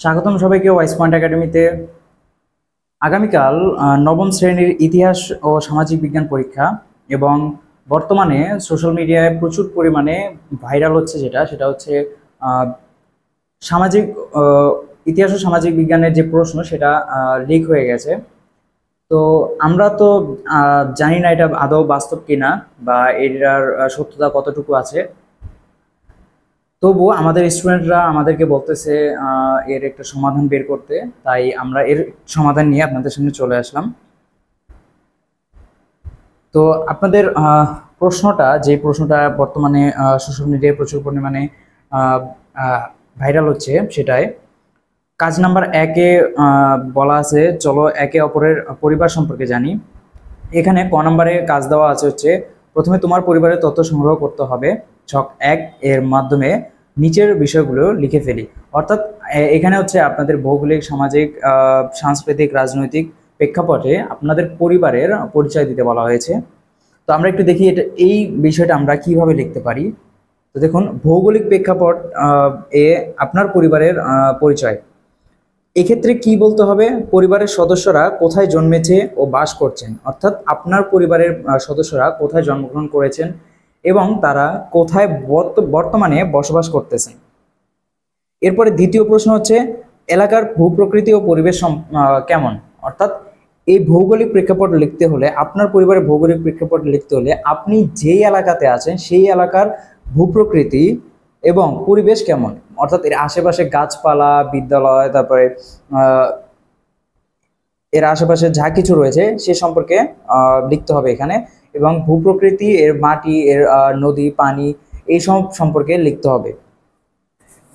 স্বাগতম সবাইকে wise point একাডেমিতে। আগামীকাল নবম শ্রেণীর ইতিহাস ও সামাজিক বিজ্ঞান পরীক্ষা এবং বর্তমানে সোশ্যাল মিডিয়ায় প্রচুর পরিমাণে ভাইরাল হচ্ছে সেটা হচ্ছে আহ, সামাজিক ইতিহাস ও সামাজিক বিজ্ঞানের যে প্রশ্ন সেটা লিক হয়ে গেছে। তো আমরা তো জানি না এটা আদৌ বাস্তব কিনা বা এটার সত্যতা কতটুকু আছে। তবুও আমাদের স্টুডেন্টরা আমাদেরকে বলতেছে এর একটা সমাধান বের করতে, তাই আমরা এর সমাধান নিয়ে আপনাদের সামনে চলে আসলাম। তো আপনাদের যে প্রশ্নটা বর্তমানে সোশ্যাল মিডিয়ায় প্রচুর পরিমাণে ভাইরাল হচ্ছে সেটাই কাজ নাম্বার 1-এ বলা আছে, চলো একে অপরের পরিবার সম্পর্কে জানি। এখানে ক নম্বরে কাজ দেওয়া আছে হচ্ছে, প্রথমে তোমার পরিবারের তথ্য সংগ্রহ করতে হবে। ছক 1 এর মাধ্যমে নিচের বিষয়গুলো লিখে ফেলি। অর্থাৎ এখানে হচ্ছে আপনাদের ভৌগোলিক, সামাজিক, সাংস্কৃতিক, রাজনৈতিক প্রেক্ষাপটে আপনাদের পরিবারের পরিচয় দিতে বলা হয়েছে। তো আমরা একটু দেখি এই বিষয়টা আমরা কিভাবে লিখতে পারি। তো দেখুন, ভৌগোলিক প্রেক্ষাপট এ আপনার পরিবারের পরিচয়। এক্ষেত্রে কি বলতে হবে, পরিবারের সদস্যরা কোথায় জন্মেছে ও বাস করছেন, অর্থাৎ আপনার পরিবারের সদস্যরা কোথায় জন্মগ্রহণ করেছেন এবং তারা কোথায় বর্তমানে বসবাস করতেছেন। এরপরে দ্বিতীয় প্রশ্ন হচ্ছে, এলাকার ভূপ্রকৃতি ও পরিবেশ কেমন। অর্থাৎ এই ভৌগোলিক প্রেক্ষাপট লিখতে হলে, আপনার পরিবারের ভৌগোলিক প্রেক্ষাপট লিখতে হলে আপনি যেই এলাকাতে আছেন সেই এলাকার ভূপ্রকৃতি এবং পরিবেশ কেমন, অর্থাৎ এর আশেপাশে গাছপালা, বিদ্যালয়, তারপরে এর আশেপাশে যা কিছু রয়েছে সে সম্পর্কে লিখতে হবে এখানে। এবং ভূপ্রকৃতি, এর মাটি, এর নদী, পানি, এই সব সম্পর্কে লিখতে হবে।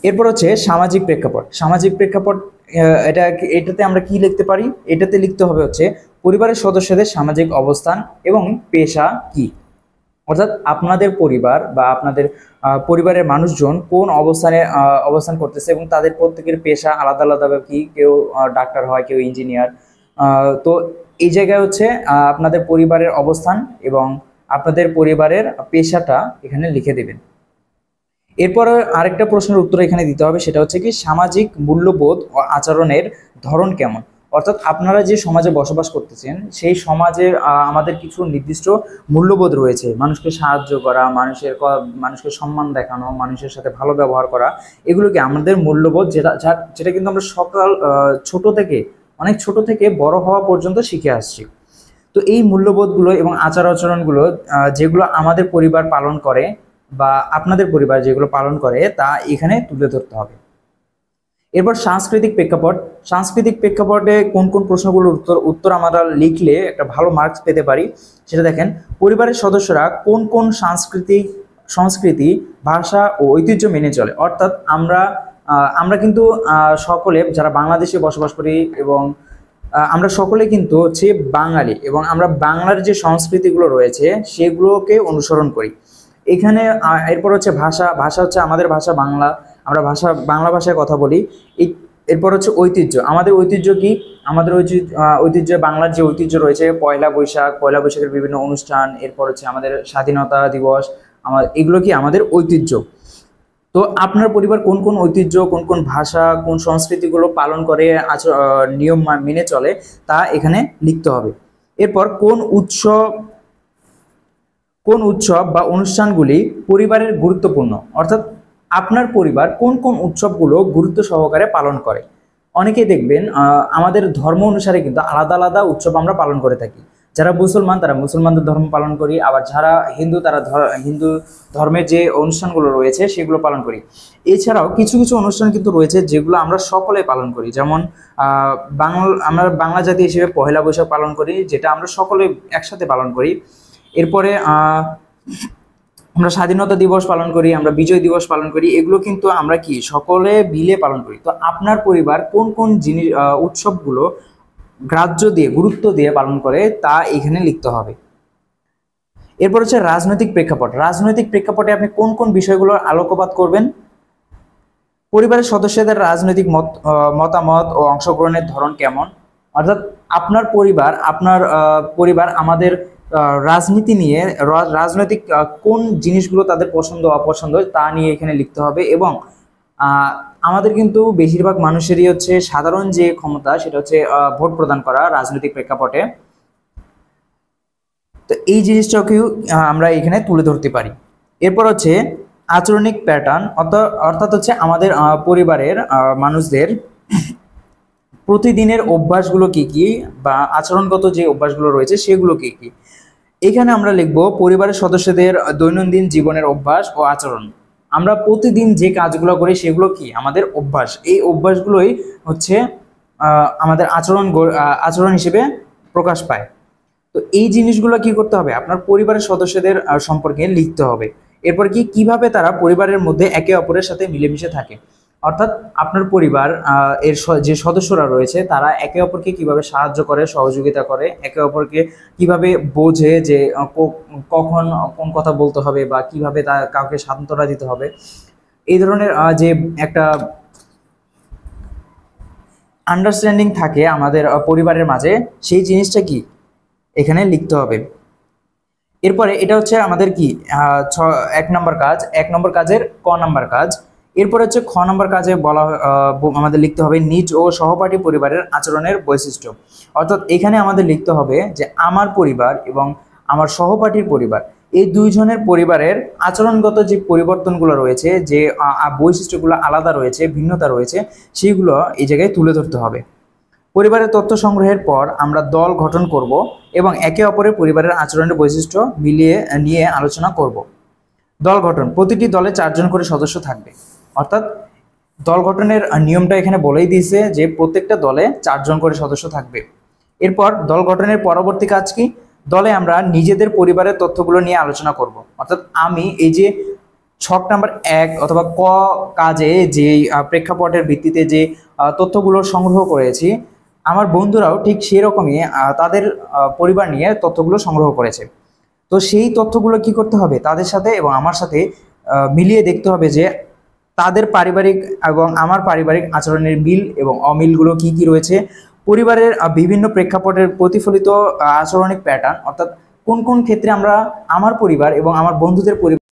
এরপর হচ্ছে সামাজিক প্রেক্ষাপট। সামাজিক প্রেক্ষাপট এটাতে আমরা কি লিখতে পারি, এটাতে লিখতে হবে হচ্ছে পরিবারের সদস্যদের সামাজিক অবস্থান এবং পেশা কি। অর্থাৎ আপনাদের পরিবার বা আপনাদের পরিবারের মানুষজন কোন অবস্থানে অবস্থান করতেছে এবং তাদের প্রত্যেকের পেশা আলাদা আলাদাভাবে কি, কেউ ডাক্তার হয়, কেউ ইঞ্জিনিয়ার। তো এই জায়গায় হচ্ছে আপনাদের পরিবারের অবস্থান এবং আপনাদের পরিবারের পেশাটা এখানে লিখে দেবেন। এরপর আরেকটা প্রশ্নের উত্তর এখানে দিতে হবে, সেটা হচ্ছে কি, সামাজিক মূল্যবোধ ও আচরণের ধরন কেমন। অর্থাৎ আপনারা যে সমাজে বসবাস করতেছেন সেই সমাজে আমাদের কিছু নির্দিষ্ট মূল্যবোধ রয়েছে, মানুষকে সাহায্য করা, মানুষকে সম্মান দেখানো, মানুষের সাথে ভালো ব্যবহার করা, এগুলোকে আমাদের মূল্যবোধ, যেটা কিন্তু আমরা অনেক ছোট থেকে বড় হওয়া পর্যন্ত শিখে আসছি। তো এই মূল্যবোধগুলো এবং আচার আচরণগুলো যেগুলো আমাদের পরিবার পালন করে বা আপনাদের পরিবার যেগুলো পালন করে তা এখানে তুলে ধরতে হবে। এরপর সাংস্কৃতিক প্রেক্ষাপট। সাংস্কৃতিক প্রেক্ষাপটে কোন কোন প্রশ্নগুলোর উত্তর আমরা লিখলে একটা ভালো মার্কস পেতে পারি সেটা দেখেন, পরিবারের সদস্যরা কোন কোন সংস্কৃতি, ভাষা ও ঐতিহ্য মেনে চলে। অর্থাৎ আমরা কিন্তু সকলে যারা বাংলাদেশে বসবাস করি এবং আমরা সকলে কিন্তু হচ্ছে বাঙালি এবং আমরা বাংলার যে সংস্কৃতিগুলো রয়েছে সেগুলোকে অনুসরণ করি এখানে। এরপর হচ্ছে ভাষা। ভাষা হচ্ছে আমাদের ভাষা বাংলা, আমরা বাংলা ভাষায় কথা বলি। এরপর হচ্ছে ঐতিহ্য। আমাদের ঐতিহ্য কি, আমাদের ঐতিহ্য বাংলার যে ঐতিহ্য রয়েছে, পয়লা বৈশাখের বিভিন্ন অনুষ্ঠান, এরপর হচ্ছে আমাদের স্বাধীনতা দিবস, এগুলো কি আমাদের ঐতিহ্য। তো আপনার পরিবার কোন কোন ঐতিহ্য, কোন কোন ভাষা, কোন সংস্কৃতিগুলো পালন করে, নিয়ম মেনে চলে, তা এখানে লিখতে হবে। এরপর কোন উৎসব বা অনুষ্ঠানগুলি পরিবারের গুরুত্বপূর্ণ। অর্থাৎ আপনার পরিবার কোন কোন উৎসবগুলো গুরুত্ব সহকারে পালন করে। অনেকেই দেখবেন আমাদের ধর্ম অনুসারে কিন্তু আলাদা আলাদা উৎসব আমরা পালন করে থাকি। যারা মুসলমান তারা মুসলমানদের ধর্ম পালন করি, আবার যারা হিন্দু তারা হিন্দু ধর্মের যে অনুষ্ঠানগুলো রয়েছে সেগুলো পালন করি। এছাড়াও কিছু কিছু অনুষ্ঠান কিন্তু রয়েছে যেগুলো আমরা সকলে পালন করি, যেমন আমরা বাংলা জাতি হিসেবে পহেলা বৈশাখ পালন করি, যেটা আমরা সকলে একসাথে পালন করি। এরপরে আমরা স্বাধীনতা দিবস পালন করি, আমরা বিজয় দিবস পালন করি, এগুলো কিন্তু আমরা কি সকলে মিলে পালন করি। তো আপনার পরিবার কোন কোন জিনিস উৎসবগুলো গুরুত্ব দিয়ে পালন করে তা এখানে লিখতে হবে। এরপর হচ্ছে রাজনৈতিক প্রেক্ষাপট। রাজনৈতিক প্রেক্ষাপটে আপনি কোন কোন বিষয়গুলো আলোকপাত করবেন। পরিবারের সদস্যদের রাজনৈতিক মতামত ও অংশগ্রহণের ধরন কেমন। অর্থাৎ আপনার পরিবার আমাদের রাজনীতি নিয়ে, রাজনৈতিক কোন জিনিসগুলো তাদের পছন্দ অপছন্দ তা নিয়ে এখানে লিখতে হবে। এবং আমাদের কিন্তু বেশিরভাগ মানুষেরই হচ্ছে সাধারণ যে ক্ষমতা সেটা হচ্ছে ভোট প্রদান করা রাজনৈতিক প্রেক্ষাপটে। তো এই জিনিসটাকেও আমরা এখানে তুলে ধরতে পারি। এরপর হচ্ছে আচরণিক প্যাটার্ন, অর্থাৎ হচ্ছে আমাদের পরিবারের মানুষদের প্রতিদিনের অভ্যাসগুলো কি কি বা আচরণগত যে অভ্যাসগুলো রয়েছে সেগুলো কি কি। এখানে আমরা লিখব পরিবারের সদস্যদের দৈনন্দিন জীবনের অভ্যাস ও আচরণ। আমরা প্রতিদিন যে কাজগুলো করি সেগুলো কি আমাদের অভ্যাস, এই অভ্যাসগুলোই হচ্ছে আমাদের আচরণ হিসেবে প্রকাশ পায়। তো এই জিনিসগুলো কি করতে হবে, আপনার পরিবারের সদস্যদের সম্পর্কে লিখতে হবে। এরপর কিভাবে তারা পরিবারের মধ্যে একে অপরের সাথে মিলেমিশে থাকে, অর্থাৎ আপনার পরিবার যে সদস্যরা রয়েছে তারা একে অপরকে কিভাবে সাহায্য করে, সহযোগিতা করে, একে অপরকে কিভাবে বোঝে যে কখন কোন কথা বলতে হবে বা কিভাবে কাউকে সান্ত্বনা দিতে হবে। এই ধরনের যে একটা আন্ডারস্ট্যান্ডিং থাকে আমাদের পরিবারের মাঝে, সেই জিনিসটা কি এখানে লিখতে হবে। এরপরে এটা হচ্ছে আমাদের কি 1 নম্বর কাজ, 1 নম্বর কাজের ক নম্বর কাজ। এরপরে হচ্ছে খ নম্বর কাজে আমাদের লিখতে হবে নিজ ও সহপাঠী পরিবারের আচরণের বৈশিষ্ট্য। অর্থাৎ এখানে আমাদের লিখতে হবে যে আমার পরিবার এবং আমার সহপাঠীর পরিবার, এই দুইজনের পরিবারের আচরণগত যে পরিবর্তনগুলো রয়েছে, যে বৈশিষ্ট্যগুলো আলাদা রয়েছে, ভিন্নতা রয়েছে, সেইগুলো এই জায়গায় তুলে ধরতে হবে। পরিবারের তথ্য সংগ্রহের পর আমরা দল গঠন করব এবং একে অপরের পরিবারের আচরণের বৈশিষ্ট্য নিয়ে আলোচনা করব। দল গঠন, প্রতিটি দলে 4 জন করে সদস্য থাকবে। অর্থাৎ দল গঠনের নিয়মটা এখানে বলেই দিয়েছে যে প্রত্যেকটা দলে 4 জন করে সদস্য থাকবে। এরপর দল গঠনের পরবর্তী কাজ কি, দলে আমরা নিজেদের পরিবারের তথ্যগুলো নিয়ে আলোচনা করব। অর্থাৎ আমি এই যে ছক নাম্বার 1 অথবা ক কাজে যে প্রেক্ষাপটের ভিত্তিতে যে তথ্যগুলো সংগ্রহ করেছি, আমার বন্ধুরাও ঠিক সেরকমই তাদের পরিবার নিয়ে তথ্যগুলো সংগ্রহ করেছে। তো সেই তথ্যগুলো কি করতে হবে, তাদের সাথে এবং আমার সাথে মিলিয়ে দেখতে হবে যে তাদের পারিবারিক এবং আমার পারিবারিক আচরণের মিল এবং অমিলগুলো কি কি রয়েছে, পরিবারের বিভিন্ন প্রেক্ষাপটের প্রতিফলিত আচরণিক প্যাটার্ন, অর্থাৎ কোন কোন ক্ষেত্রে আমরা আমার পরিবার এবং আমার বন্ধুদের পরিবার